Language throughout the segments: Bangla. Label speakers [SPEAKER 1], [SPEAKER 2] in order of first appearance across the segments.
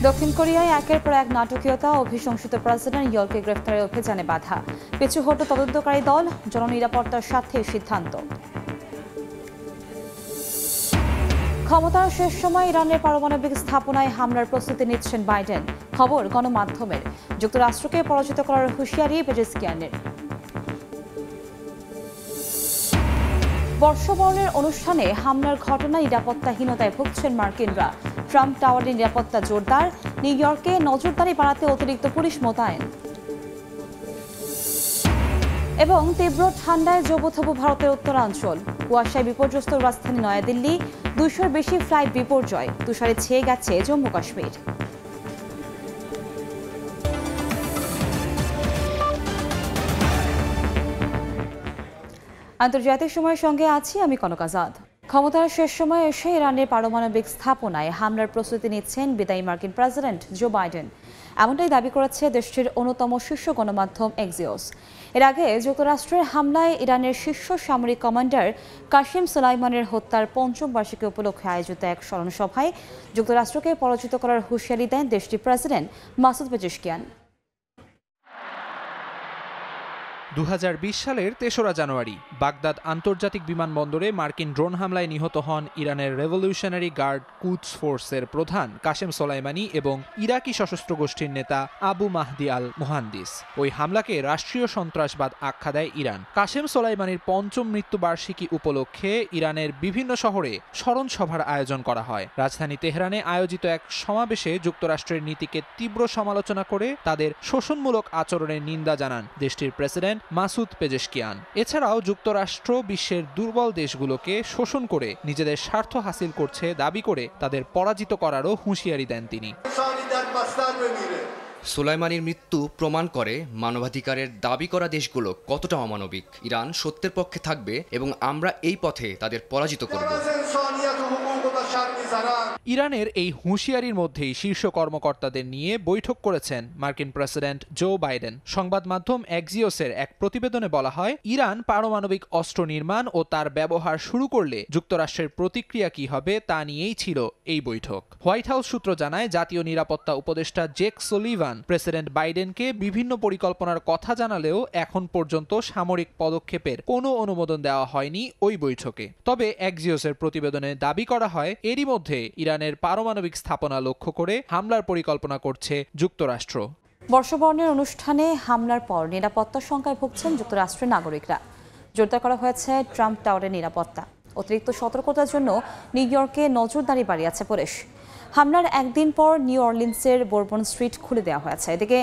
[SPEAKER 1] দক্ষিণ কোরিয়ায় একের পর এক নাটকীয়তা, অভিশংসিত প্রেসিডেন্ট ইয়লকে গ্রেফতারের অভিযানে বাধা, পিছু হটল তদন্তকারী দল, জননিরাপত্তার স্বার্থে সিদ্ধান্ত। ক্ষমতার শেষ সময় ইরানের পারমাণবিক স্থাপনায় হামলার প্রস্তুতি নিচ্ছেন বাইডেন। খবর গণমাধ্যমের, যুক্তরাষ্ট্রকে পরাজিত করার হুঁশিয়ারি পেজেশকিয়ানের। বর্ষবরণের অনুষ্ঠানে হামলার ঘটনায় নিরাপত্তাহীনতায় ভুগছেন মার্কিনরা। ট্রাম্প টাওয়ারের নিরাপত্তা জোরদার, নিউ ইয়র্কে নজরদারি বাড়াতে অতিরিক্ত পুলিশ মোতায়েন। এবং তীব্র ঠান্ডায় জবুথবু ভারতের উত্তরাঞ্চল, কুয়াশায় বিপর্যস্ত রাজধানী নয়াদিল্লি, 200-র বেশি ফ্লাইট বিপর্যয়, তুষারে ছেয়ে গেছে জম্মু কাশ্মীর। আন্তর্জাতিক সময়ের সঙ্গে আছি আমি কনক আজাদ। ক্ষমতার শেষ সময়ে এসে ইরানের পারমাণবিক স্থাপনায় হামলার প্রস্তুতি নিচ্ছেন বিদায়ী মার্কিন প্রেসিডেন্ট জো বাইডেন, এমনটাই দাবি করেছে দেশটির অন্যতম শীর্ষ গণমাধ্যম এক্সিওস। এর আগে যুক্তরাষ্ট্রের হামলায় ইরানের শীর্ষ সামরিক কমান্ডার কাসেম সোলাইমানের হত্যার ৫ম বার্ষিকী উপলক্ষে আয়োজিত এক স্মরণ সভায় যুক্তরাষ্ট্রকে পরাজিত করার হুঁশিয়ারি দেন দেশটির প্রেসিডেন্ট মাসুদ পেজেশকিয়ান।
[SPEAKER 2] ২০২০ সালের ৩রা জানুয়ারি বাগদাদ আন্তর্জাতিক বিমানবন্দরে মার্কিন ড্রোন হামলায় নিহত হন ইরানের রেভলিউশনারি গার্ড কুদস ফোর্সের প্রধান কাসেম সোলাইমানি এবং ইরাকি সশস্ত্র গোষ্ঠীর নেতা আবু মাহদি আল মুহান্দিস। ওই হামলাকে রাষ্ট্রীয় সন্ত্রাসবাদ আখ্যা দেয় ইরান। কাসেম সোলাইমানির ৫ম মৃত্যুবার্ষিকী উপলক্ষে ইরানের বিভিন্ন শহরে স্মরণ সভার আয়োজন করা হয়। রাজধানী তেহরানে আয়োজিত এক সমাবেশে যুক্তরাষ্ট্রের নীতিকে তীব্র সমালোচনা করে তাদের শোষণমূলক আচরণের নিন্দা জানান দেশটির প্রেসিডেন্ট মাসুদ পেজেশকিয়ান। এছাড়াও যুক্তরাষ্ট্র বিশ্বের দুর্বল দেশগুলোকে শোষণ করে নিজেদের স্বার্থ হাসিল করছে দাবি করে তাদের পরাজিত করারও হুঁশিয়ারি দেন তিনি।
[SPEAKER 3] সোলাইমানির মৃত্যু প্রমাণ করে মানবাধিকারের দাবি করা দেশগুলো কতটা অমানবিক। ইরান সত্যের পক্ষে থাকবে এবং আমরা এই পথে তাদের পরাজিত করব।
[SPEAKER 2] ইরানের এই হুঁশিয়ারির মধ্যেই শীর্ষ কর্মকর্তাদের নিয়ে বৈঠক করেছেন মার্কিন প্রেসিডেন্ট জো বাইডেন। সংবাদ মাধ্যম এক্সিওসের এক প্রতিবেদনে বলা হয়, ইরান পারমাণবিক অস্ত্র নির্মাণ ও তার ব্যবহার শুরু করলে যুক্তরাষ্ট্রের প্রতিক্রিয়া কি হবে তা নিয়েই ছিল এই বৈঠক। হোয়াইট হাউস সূত্র জানায়, জাতীয় নিরাপত্তা উপদেষ্টা জেক সুলিভান প্রেসিডেন্ট বাইডেনকে বিভিন্ন পরিকল্পনার কথা জানালেও এখন পর্যন্ত সামরিক পদক্ষেপের কোনো অনুমোদন দেওয়া হয়নি ওই বৈঠকে। তবে এক্সিওসের প্রতিবেদনে দাবি করা হয়, এরই মধ্যে ইরানের পারমাণবিক স্থাপনা লক্ষ্য করে হামলার পরিকল্পনা করছে যুক্তরাষ্ট্র।
[SPEAKER 1] বর্ষবরণের অনুষ্ঠানে হামলার পর নিরাপত্তা শঙ্কায় ভুগছেন যুক্তরাষ্ট্রের নাগরিকরা। জোরদার করা হয়েছে ট্রাম্প টাওয়ারের নিরাপত্তা। অতিরিক্ত সতর্কতার জন্য নিউ ইয়র্কে নজরদারি বাড়িয়েছে পুলিশ। হামলার একদিন পর নিউ অরলিন্সের বোরবন স্ট্রিট খুলে দেওয়া হয়েছে। এদিকে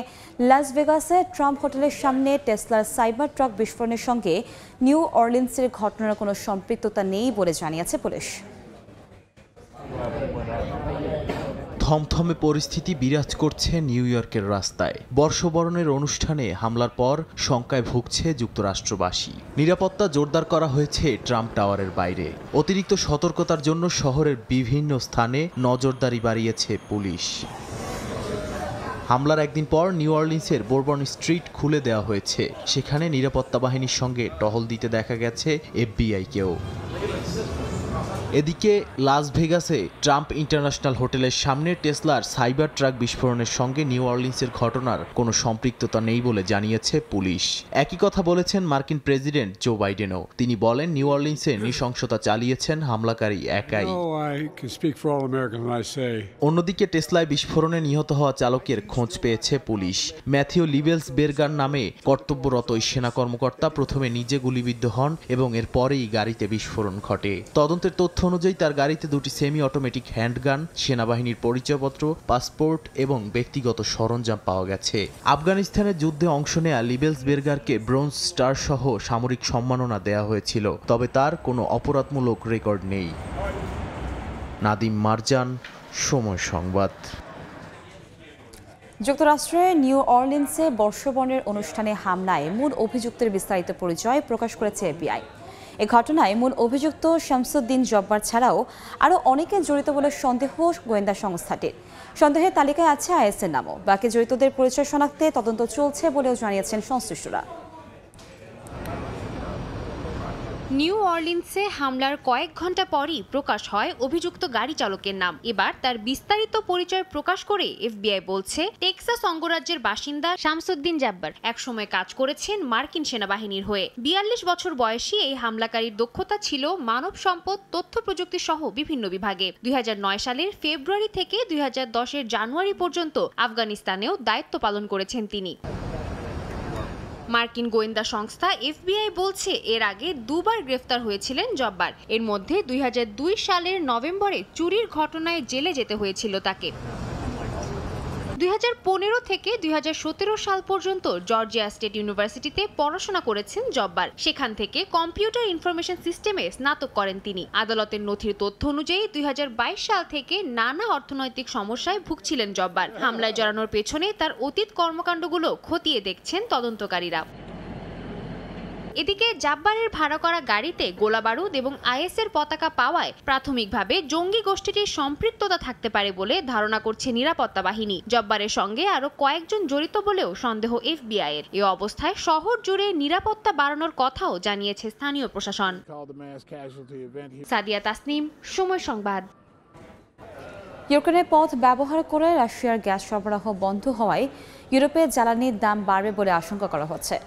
[SPEAKER 1] লাস ভেগাসে ট্রাম্প হোটেলের সামনে টেসলার সাইবার ট্রাক বিস্ফোরণের সঙ্গে নিউ অরলিন্সের ঘটনার কোনো সম্পৃক্ততা নেই বলে জানিয়েছে পুলিশ।
[SPEAKER 4] থমথমে পরিস্থিতি বিরাজ করছে নিউ ইয়র্কের রাস্তায়। বর্ষবরণের অনুষ্ঠানে হামলার পর শঙ্কায় ভুগছে যুক্তরাষ্ট্রবাসী। নিরাপত্তা জোরদার করা হয়েছে ট্রাম্প টাওয়ারের বাইরে। অতিরিক্ত সতর্কতার জন্য শহরের বিভিন্ন স্থানে নজরদারি বাড়িয়েছে পুলিশ। হামলার একদিন পর নিউ অরলিন্সের বোরবন স্ট্রিট খুলে দেওয়া হয়েছে। সেখানে নিরাপত্তা বাহিনীর সঙ্গে টহল দিতে দেখা গেছে এফবিআইকেও। এদিকে লাস ভেগাসে ট্রাম্প ইন্টারন্যাশনাল হোটেলের সামনে টেসলার সাইবার ট্রাক বিস্ফোরণের সঙ্গে নিউ অরলিন্সের ঘটনার কোনো সম্পৃক্ততা নেই বলে জানিয়েছে পুলিশ। একই কথা বলেছেন মার্কিন প্রেসিডেন্ট জো বাইডেনও। তিনি বলেন, নিউ অরলিন্সে নৃশংসতা চালিয়েছেন হামলাকারী একাই। অন্যদিকে টেসলায় বিস্ফোরণে নিহত হওয়া চালকের খোঁজ পেয়েছে পুলিশ। ম্যাথিউ লিবেলস বেরগার নামে কর্তব্যরত ওই সেনা কর্মকর্তা প্রথমে নিজে গুলিবিদ্ধ হন এবং এরপরেই গাড়িতে বিস্ফোরণ ঘটে। তদন্তের তথ্য অনুযায়ী তার গাড়িতে দুটি সেমি অটোমেটিক হ্যান্ডগান, সেনাবাহিনীর পরিচয়পত্র, পাসপোর্ট এবং ব্যক্তিগত সরঞ্জাম পাওয়া গেছে। আফগানিস্তানের যুদ্ধে অংশ নেয়া লিবেলস বেরগারকে ব্রোঞ্জ স্টার সহ সামরিক সম্মাননা দেওয়া হয়েছিল, তবে তার কোনো অপরাধমূলক রেকর্ড নেই। নাদিম মারজান, সময় সংবাদ।
[SPEAKER 1] যুক্তরাষ্ট্রের নিউ অরলিন্সে বর্ষবরণের অনুষ্ঠানে হামলায় মূল অভিযুক্তের বিস্তারিত পরিচয় প্রকাশ করেছে এফবিআই। এ ঘটনায় মূল অভিযুক্ত শামসুদ্দিন জব্বার ছাড়াও আরও অনেকে জড়িত বলে সন্দেহ গোয়েন্দা সংস্থাটির। সন্দেহের তালিকায় আছে আইএসের নামও। বাকি জড়িতদের পরিচয় শনাক্তে তদন্ত চলছে বলেও জানিয়েছেন সংশ্লিষ্টরা।
[SPEAKER 5] নিউ অর্লিন্সে হামলার কয়েক ঘন্টা পরই প্রকাশ হয় অভিযুক্ত গাড়ি চালকের নাম। এবার তার বিস্তারিত পরিচয় প্রকাশ করে এফবিআই বলছে, টেক্সাস অঙ্গরাজ্যের বাসিন্দা শামসুদ্দিন জাব্বার একসময় কাজ করেছেন মার্কিন সেনাবাহিনীর হয়ে। 42 বছর বয়সী এই হামলাকারীর দক্ষতা ছিল মানব সম্পদ, তথ্য প্রযুক্তি সহ বিভিন্ন বিভাগে। 2009 সালের ফেব্রুয়ারি থেকে 2010 জানুয়ারি পর্যন্ত আফগানিস্তানেও দায়িত্ব পালন করেছেন তিনি। মার্কিন গোয়েন্দা সংস্থা এফবিআই বলছে, এর আগে দুবার গ্রেফতার হয়েছিলেন জব্বার। এর মধ্যে 2002 সালের নভেম্বরে চুরির ঘটনায় জেলে যেতে হয়েছিল তাকে। 2015 থেকে 2017 সাল পর্যন্ত জর্জিয়া স্টেট ইউনিভার্সিটিতে পড়াশোনা করেছেন জব্বার। সেখান থেকে কম্পিউটার ইনফরমেশন সিস্টেমে স্নাতক করেন তিনি। আদালতের নথির তথ্য অনুযায়ী 2022 সাল থেকে নানা অর্থনৈতিক সমস্যায় ভুগছিলেন জব্বার। হামলায় জড়ানোর পেছনে তার অতীত কর্মকাণ্ডগুলো খতিয়ে দেখছেন তদন্তকারীরা। এদিকে জাব্বারের ভাড়া করা গাড়িতে গোলাবারুদ এবং আইএসের পতাকা পাওয়ায় প্রাথমিকভাবে জঙ্গি গোষ্ঠীটির সম্পৃক্ততা থাকতে পারে বলে ধারণা করছে নিরাপত্তা বাহিনী। জব্বারের সঙ্গে আরো কয়েকজন জড়িত বলেও সন্দেহ এফবিআই এর। এই অবস্থায় শহর জুড়ে নিরাপত্তা বাড়ানোর কথাও জানিয়েছে স্থানীয় প্রশাসন। সাদিয়া তাসনিম, সময় সংবাদ।
[SPEAKER 1] ইউক্রেনের পথ ব্যবহার করে রাশিয়ার গ্যাস সরবরাহ বন্ধ হওয়ায় ইউরোপে জ্বালানির দাম বাড়বে বলে আশঙ্কা করা হচ্ছে।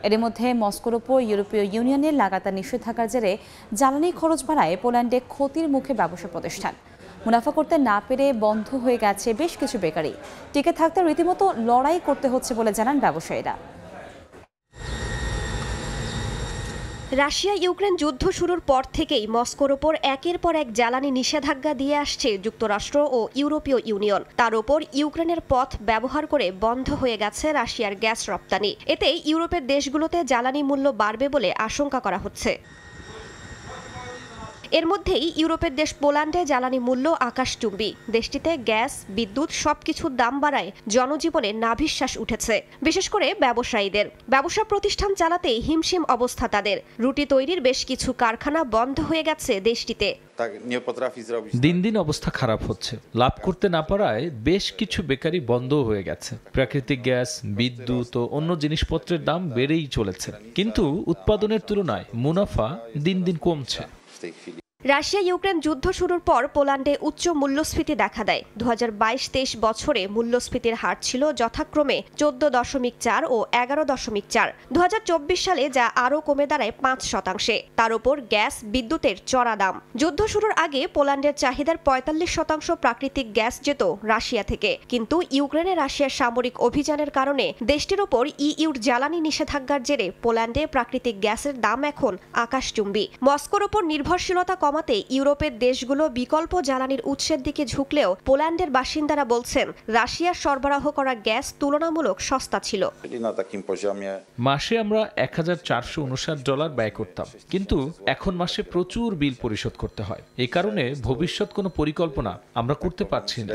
[SPEAKER 1] এর মধ্যে মস্কোর ওপর ইউরোপীয় ইউনিয়নের লাগাতার নিষেধাজ্ঞার জেরে জ্বালানি খরচ বাড়ায় পোল্যান্ডে ক্ষতির মুখে ব্যবসা প্রতিষ্ঠান। মুনাফা করতে না পেরে বন্ধ হয়ে গেছে বেশ কিছু বেকারি। টিকে থাকতে রীতিমতো লড়াই করতে হচ্ছে বলে জানান ব্যবসায়ীরা।
[SPEAKER 6] রাশিয়া ইউক্রেন যুদ্ধ শুরুর পর থেকেই মস্কোর ওপর একের পর এক জ্বালানি নিষেধাজ্ঞা দিয়ে আসছে যুক্তরাষ্ট্র ও ইউরোপীয় ইউনিয়ন। তার ওপর ইউক্রেনের পথ ব্যবহার করে বন্ধ হয়ে গেছে রাশিয়ার গ্যাস রপ্তানি। এতে ইউরোপের দেশগুলোতে জ্বালানি মূল্য বাড়বে বলে আশঙ্কা করা হচ্ছে। এর মধ্যেই ইউরোপের দেশ পোল্যান্ডে জ্বালানি মূল্য আকাশচুম্বী। দেশটিতে গ্যাস, বিদ্যুৎ সবকিছুর দাম বাড়ায় জনজীবনে নাভিশ্বাস উঠেছে, বিশেষ করে ব্যবসায়ীদের। ব্যবসা প্রতিষ্ঠান চালাতে হিমশিম অবস্থা তাদের। রুটি তৈরির বেশ কিছু কারখানা বন্ধ হয়ে গেছে দেশটিতে।
[SPEAKER 7] দিন দিন অবস্থা খারাপ হচ্ছে। লাভ করতে না পারায় বেশ কিছু বেকারি বন্ধ হয়ে গেছে। প্রাকৃতিক গ্যাস, বিদ্যুৎ ও অন্য জিনিসপত্রের দাম বেড়েই চলেছে, কিন্তু উৎপাদনের তুলনায় মুনাফা দিন দিন কমছে।
[SPEAKER 6] রাশিয়া ইউক্রেন যুদ্ধ শুরুর পর পোল্যান্ডে উচ্চ মূল্যস্ফীতি দেখা দেয়। 2022-23 বছরে মূল্যস্ফীতির হার ছিল যথাক্রমে 14.4 ও 11.4। 2024 সালে যা আরও কমে দাঁড়ায় 5%। তার উপর গ্যাস, বিদ্যুতের চড়া দাম। যুদ্ধ শুরুর আগে পোল্যান্ডের চাহিদার 45% প্রাকৃতিক গ্যাস যেত রাশিয়া থেকে, কিন্তু ইউক্রেনে রাশিয়ার সামরিক অভিযানের কারণে দেশটির ওপর ইইউর জ্বালানি নিষেধাজ্ঞার জেরে পোল্যান্ডে প্রাকৃতিক গ্যাসের দাম এখন আকাশচুম্বী। মস্কোর ওপর নির্ভরশীলতা কমাতে ইউরোপের দেশগুলো বিকল্প জ্বালানির উৎসের দিকে ঝুঁকলেও পোল্যান্ডের বাসিন্দারা বলছেন রাশিয়ার সরবরাহ করা গ্যাস তুলনামূলক সস্তা ছিল।
[SPEAKER 7] মাসে আমরা $1459 ব্যয় করতাম, কিন্তু এখন মাসে প্রচুর বিল পরিশোধ করতে হয়। এই কারণে ভবিষ্যৎ কোনো পরিকল্পনা আমরা করতে পারছি না।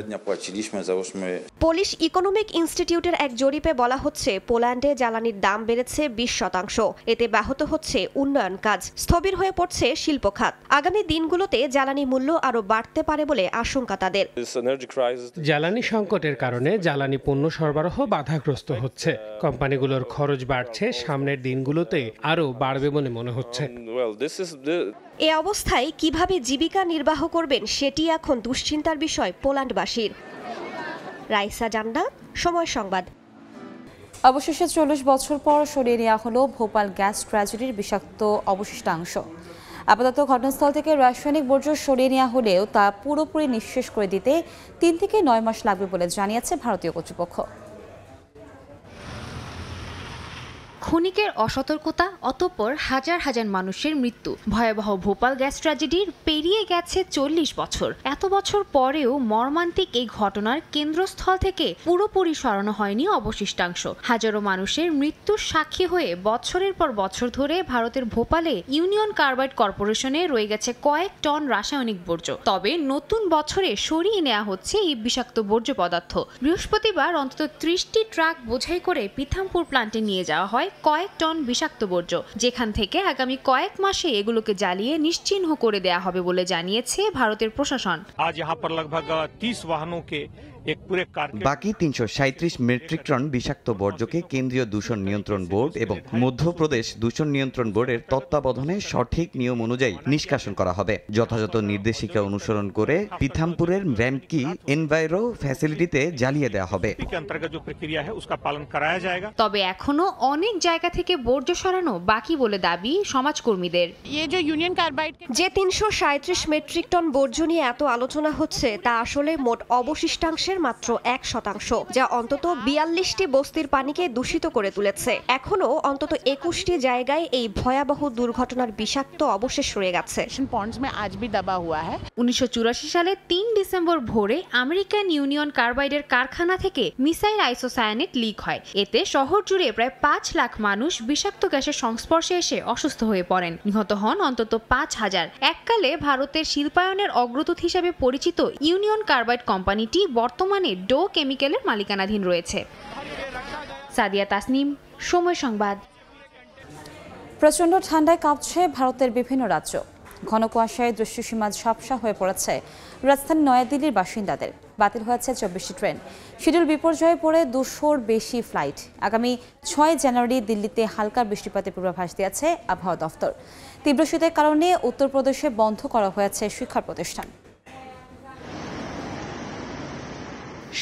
[SPEAKER 6] পোলিশ ইকোনমিক ইনস্টিটিউটের এক জরিপে বলা হচ্ছে পোল্যান্ডে জ্বালানির দাম বেড়েছে 20%। এতে ব্যাহত হচ্ছে উন্নয়ন কাজ, স্থবির হয়ে পড়ছে শিল্প খাত। আগামী দিনগুলোতে জ্বালানি মূল্য আরো বাড়তে পারে বলে আশঙ্কা তাদের।
[SPEAKER 8] জ্বালানি সংকটের কারণে জ্বালানি পণ্য সরবরাহ বাধাগ্রস্ত হচ্ছে। কোম্পানিগুলোর খরচ বাড়ছে, সামনের দিনগুলোতে আরো বাড়বে বলে মনে হচ্ছে।
[SPEAKER 6] এ অবস্থায় কিভাবে জীবিকা নির্বাহ করবেন সেটি এখন দুশ্চিন্তার বিষয় পোল্যান্ডবাসীর। রাইসা জান্নাত, সময় সংবাদ।
[SPEAKER 1] অবশেষে 40 বছর পর সরিয়ে নেওয়া হলো ভোপাল গ্যাস ট্র্যাজেডির বিষাক্ত অবশিষ্টাংশ। আপাতত ঘটনাস্থল থেকে রাসায়নিক বর্জ্য সরিয়ে নেওয়া হলেও তা পুরোপুরি নিঃশেষ করে দিতে 3 থেকে 9 মাস লাগবে বলে জানিয়েছে ভারতীয় কর্তৃপক্ষ।
[SPEAKER 5] ক্ষণিকের অসতর্কতা, অতঃপর হাজার হাজার মানুষের মৃত্যু। ভয়াবহ ভোপাল গ্যাস ট্র্যাজেডির পেরিয়ে গেছে 40 বছর। এত বছর পরেও মর্মান্তিক এই ঘটনার কেন্দ্রস্থল থেকে পুরোপুরি সরানো হয়নি অবশিষ্টাংশ। হাজারো মানুষের মৃত্যুর সাক্ষী হয়ে বছরের পর বছর ধরে ভারতের ভোপালে ইউনিয়ন কার্বাইড কর্পোরেশনে রয়ে গেছে কয়েক টন রাসায়নিক বর্জ্য। তবে নতুন বছরে সরিয়ে নেওয়া হচ্ছে এই বিষাক্ত বর্জ্য পদার্থ। বৃহস্পতিবার অন্তত 30টি ট্রাক বোঝাই করে পিথামপুর প্ল্যান্টে নিয়ে যাওয়া হয় কয়েক টন বিষাক্ত বর্জ্য, যেখান থেকে আগামী কয়েক মাসে এগুলোকে জ্বালিয়ে নিশ্চিহ্ন করে দেয়া হবে বলে জানিয়েছে ভারতের প্রশাসন।
[SPEAKER 9] আজ यहाँ पर लगभग 30 वाहनों के एक पूरे
[SPEAKER 10] বাকি 337 মেট্রিক টন বিষাক্ত বর্জ্যকে কেন্দ্রীয় দূষণ নিয়ন্ত্রণ বোর্ড এবং মধ্যপ্রদেশ দূষণ নিয়ন্ত্রণ বোর্ডের তত্ত্বাবধানে সঠিক নিয়ম অনুযায়ী নিষ্কাশন করা হবে। যথাযথ নির্দেশিকা অনুসরণ করে পিথামপুরের র্যামকি এনভায়রো ফ্যাসিলিটিতে জ্বালিয়ে দেওয়া হবে।
[SPEAKER 5] তবে এখনো অনেক জায়গা থেকে বর্জ্য সরানো বাকি বলে দাবি সমাজকর্মীদের।
[SPEAKER 6] যে 337 মেট্রিক টন বর্জ্য নিয়ে এত আলোচনা হচ্ছে তা আসলে মোট অবশিষ্টাংশের মাত্র 1%, যা অন্তত 42টি বস্তির পানিকে দূষিত করে তুলেছে। এখনো অন্তত 21টি জায়গায় এই ভয়াবহ দুর্ঘটনার বিষাক্ত অবশেষ রয়ে গেছে।
[SPEAKER 5] 1984 সালে 3 ডিসেম্বর ভোরে আমেরিকান ইউনিয়ন কার্বাইডের কারখানা থেকে মিসাইল আইসোসায়ানেট লিক হয়। এতে শহর জুড়ে প্রায় 5 লাখ মানুষ বিষাক্ত গ্যাসের সংস্পর্শে এসে অসুস্থ হয়ে পড়েন। নিহত হন অন্তত 5000। এককালে ভারতের শিল্পায়নের অগ্রদূত হিসেবে পরিচিত ইউনিয়ন কার্বাইড কোম্পানিটি বর্তমানে ডো কেমিক্যালের মালিকানাধীন রয়েছে। সাদিয়া তাসনিম, সময় সংবাদ।
[SPEAKER 1] প্রচণ্ড ঠান্ডায় কাঁপছে ভারতের বিভিন্ন রাজ্য। ঘন কুয়াশায় দৃশ্যসীমা ঝাপসা হয়ে পড়েছে রাজধানী নয়াদিল্লির বাসিন্দাদের। বাতিল হয়েছে 24টি ট্রেন। শিডিউল বিপর্যয়ে পড়ে 200-র বেশি ফ্লাইট। আগামী 6 জানুয়ারি দিল্লিতে হালকা বৃষ্টিপাতের পূর্বাভাস দিয়েছে আবহাওয়া দফতর। তীব্র শীতের কারণে উত্তরপ্রদেশে বন্ধ করা হয়েছে শিক্ষা প্রতিষ্ঠান।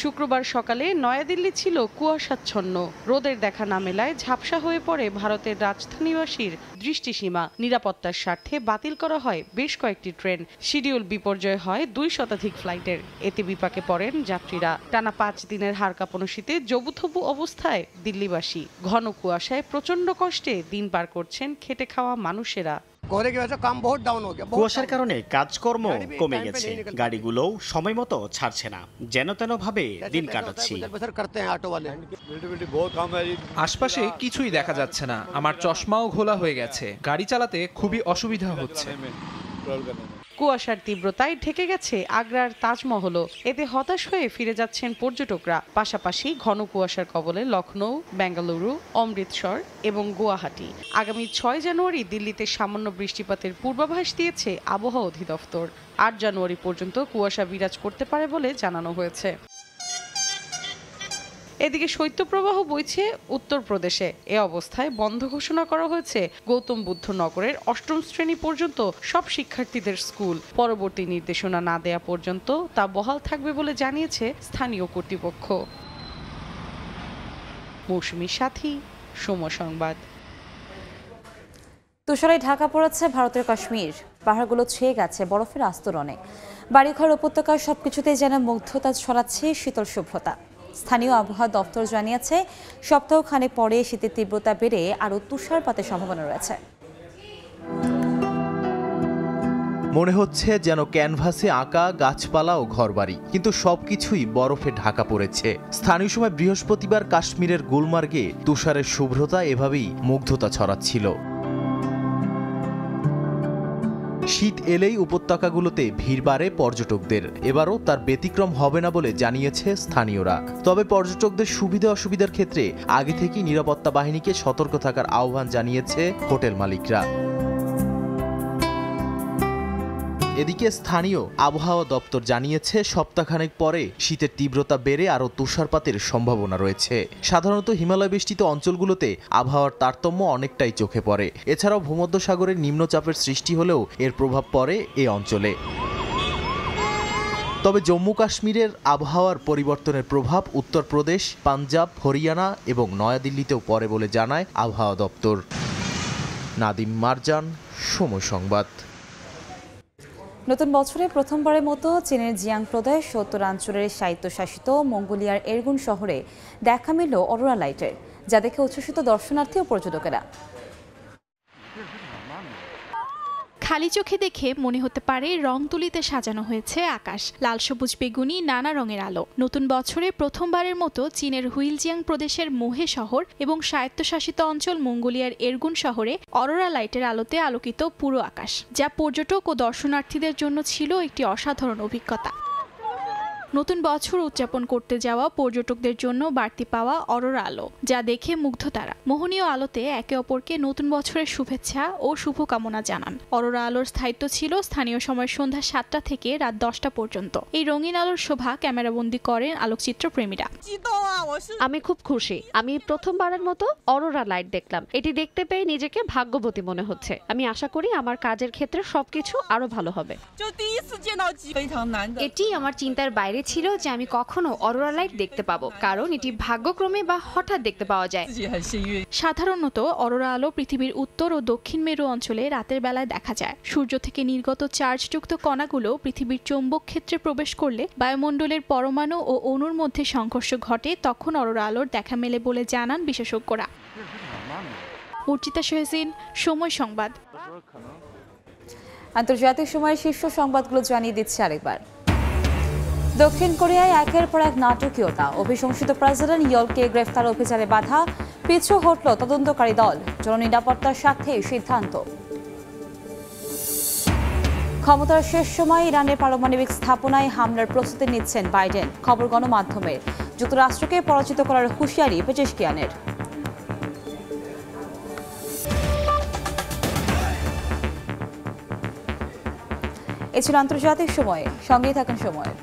[SPEAKER 11] শুক্রবার সকালে নয়াদিল্লি ছিল কুয়াশাচ্ছন্ন। রোদের দেখা না মেলায় ঝাপসা হয়ে পড়ে ভারতের রাজধানীবাসীর দৃষ্টিসীমা। নিরাপত্তার স্বার্থে বাতিল করা হয় বেশ কয়েকটি ট্রেন। শিডিউল বিপর্যয় হয় 2 শতাধিক ফ্লাইটের। এতে বিপাকে পড়েন যাত্রীরা। টানা 5 দিনের হাড় কাঁপানো শীতে জবুথবু অবস্থায় দিল্লিবাসী। ঘন কুয়াশায় প্রচন্ড কষ্টে দিন পার করছেন খেটে খাওয়া মানুষেরা।
[SPEAKER 12] কুয়াশার কারণে কাজকর্ম কমে গেছে, গাড়িগুলোও সময় মতো ছাড়ছে না, যেন তেন ভাবে দিন কাটাচ্ছি।
[SPEAKER 2] আশপাশে কিছুই দেখা যাচ্ছে না, আমার চশমাও ঘোলা হয়ে গেছে, গাড়ি চালাতে খুবই অসুবিধা হচ্ছে।
[SPEAKER 11] কুয়াশার তীব্রতায় ঢেকে গেছে আগ্রার তাজমহলও। এতে হতাশ হয়ে ফিরে যাচ্ছেন পর্যটকরা। পাশাপাশি ঘন কুয়াশার কবলে লখনৌ, বেঙ্গালুরু, অমৃতসর এবং গুয়াহাটি। আগামী 6 জানুয়ারি দিল্লিতে সামান্য বৃষ্টিপাতের পূর্বাভাস দিয়েছে আবহাওয়া অধিদপ্তর। 8 জানুয়ারি পর্যন্ত কুয়াশা বিরাজ করতে পারে বলে জানানো হয়েছে। এদিকে শৈত্যপ্রবাহ বইছে উত্তরপ্রদেশে। এ অবস্থায় বন্ধ ঘোষণা করা হয়েছে গৌতম বুদ্ধ নগরের 8ম শ্রেণী পর্যন্ত সব শিক্ষার্থীদের স্কুল। পরবর্তী নির্দেশনা না দেয়া পর্যন্ত তা বহাল থাকবে বলে জানিয়েছে স্থানীয় কর্তৃপক্ষ। মৌসুমীর সাথী, সময় সংবাদ।
[SPEAKER 1] তুষারে ঢাকা পড়েছে ভারতের কাশ্মীর। পাহাড়গুলো ছেয়ে গেছে বরফের আস্তরণে। বাড়িঘর উপত্যকার সবকিছুতেই যেন মুগ্ধতা ছড়াচ্ছে শীতল শুভ্রতা। স্থানীয় আবহাওয়া দপ্তর জানিয়েছে সপ্তাহখানেক পরে শীতের তীব্রতা বেড়ে আরও তুষারপাতের সম্ভাবনা রয়েছে।
[SPEAKER 4] মনে হচ্ছে যেন ক্যানভাসে আঁকা গাছপালা ও ঘরবাড়ি, কিন্তু সবকিছুই বরফে ঢাকা পড়েছে। স্থানীয় সময় বৃহস্পতিবার কাশ্মীরের গুলমার্গে তুষারের শুভ্রতা এভাবেই মুগ্ধতা ছড়াচ্ছিল। শীত এলেই উপত্যকাগুলোতে ভিড় বাড়ে পর্যটকদের। এবারও তার ব্যতিক্রম হবে না বলে জানিয়েছে স্থানীয়রা। তবে পর্যটকদের সুবিধা অসুবিধার ক্ষেত্রে আগে থেকেই নিরাপত্তা বাহিনীকে সতর্ক থাকার আহ্বান জানিয়েছে হোটেল মালিকরা। এদিকে স্থানীয় আবহাওয়া দপ্তর জানিয়েছে সপ্তাহখানেক পরে শীতের তীব্রতা বেড়ে আরও তুষারপাতের সম্ভাবনা রয়েছে। সাধারণত হিমালয় বেষ্টিত অঞ্চলগুলোতে আবহাওয়ার তারতম্য অনেকটাই চোখে পড়ে। এছাড়াও ভূমধ্যসাগরের নিম্নচাপের সৃষ্টি হলেও এর প্রভাব পড়ে এ অঞ্চলে। তবে জম্মু কাশ্মীরের আবহাওয়ার পরিবর্তনের প্রভাব উত্তরপ্রদেশ, পাঞ্জাব, হরিয়ানা এবং নয়াদিল্লিতেও পড়ে বলে জানায় আবহাওয়া দপ্তর। নাদিম মারজান, সময় সংবাদ।
[SPEAKER 1] নতুন বছরে প্রথমবারের মতো চীনের জিয়াং প্রদেশ উত্তরাঞ্চলের স্বায়ত্তশাসিত মঙ্গোলিয়ার এরগুন শহরে দেখা মিলল অরোরা লাইটের, যা দেখে উচ্ছ্বসিত দর্শনার্থী ও পর্যটকেরা।
[SPEAKER 13] খালি চোখে দেখে মনে হতে পারে রং তুলিতে সাজানো হয়েছে আকাশ, লাল সবুজ বেগুনি নানা রঙের আলো। নতুন বছরে প্রথমবারের মতো চীনের হুইলজিয়াং প্রদেশের মোহে শহর এবং স্বায়ত্তশাসিত অঞ্চল মঙ্গোলিয়ার এরগুন শহরে অরোরা লাইটের আলোতে আলোকিত পুরো আকাশ, যা পর্যটক ও দর্শনার্থীদের জন্য ছিল একটি অসাধারণ অভিজ্ঞতা। নতুন বছর উদযাপন করতে যাওয়া পর্যটকদের জন্য বাড়তি পাওয়া অরোরা আলো, যা দেখে মুগ্ধ তারা। মোহনীয় আলোতে একে অপরকে নতুন বছরের শুভেচ্ছা ও শুভকামনা জানান। অরোরা আলোর স্থায়িত্ব ছিল স্থানীয় সময় সন্ধ্যা 7টা থেকে রাত 10টা পর্যন্ত। এই রঙিন আলোর শোভা ক্যামেরাবন্দি করেন আলোকচিত্র প্রেমীরা।
[SPEAKER 14] আমি খুব খুশি। আমি প্রথমবারের মতো অরোরা লাইট দেখলাম। এটি দেখতে পেয়ে নিজেকে ভাগ্যবতী মনে হচ্ছে। আমি আশা করি আমার কাজের ক্ষেত্রে সবকিছু আরো ভালো হবে।
[SPEAKER 5] এটি আমার চিন্তার বাইরে ছিল যে আমি কখনো অরোরা লাইট দেখতে পাবো, কারণ এটি ভাগ্যক্রমে বা হঠাৎ দেখতে পাওয়া যায়।
[SPEAKER 13] সাধারণত অরোরা আলো পৃথিবীর উত্তর ও দক্ষিণ মেরু অঞ্চলে রাতের বেলায় দেখা যায়। সূর্য থেকে নির্গত চার্জযুক্ত কণাগুলো পৃথিবীর চৌম্বক ক্ষেত্রে প্রবেশ করলে বায়ুমণ্ডলের পরমাণু ও অণুর মধ্যে সংঘর্ষ ঘটে, তখন অরোরা আলোর দেখা মেলে বলে জানান বিশেষজ্ঞরা। অর্চিতা সোহেসিন, সময় সংবাদ।
[SPEAKER 1] আন্তর্জাতিক সময়ের শীর্ষ সংবাদগুলো জানিয়ে দিচ্ছে আরেকবার। দক্ষিণ কোরিয়ায় একের পর এক নাটকীয়তা। অভিশংসিত প্রেসিডেন্ট ইয়লকে গ্রেফতার অভিযানে বাধা, পিছু হটল তদন্তকারী দল। জননিরাপত্তার স্বার্থে সিদ্ধান্ত। ক্ষমতার শেষ সময় ইরানের পারমাণবিক স্থাপনায় হামলার প্রস্তুতি নিচ্ছেন বাইডেন। খবর গণমাধ্যমের। যুক্তরাষ্ট্রকে পরাজিত করার হুঁশিয়ারি পেজেশকিয়ানের। এ ছিল আন্তর্জাতিক সময়ে। সঙ্গেই থাকেন সময়ের।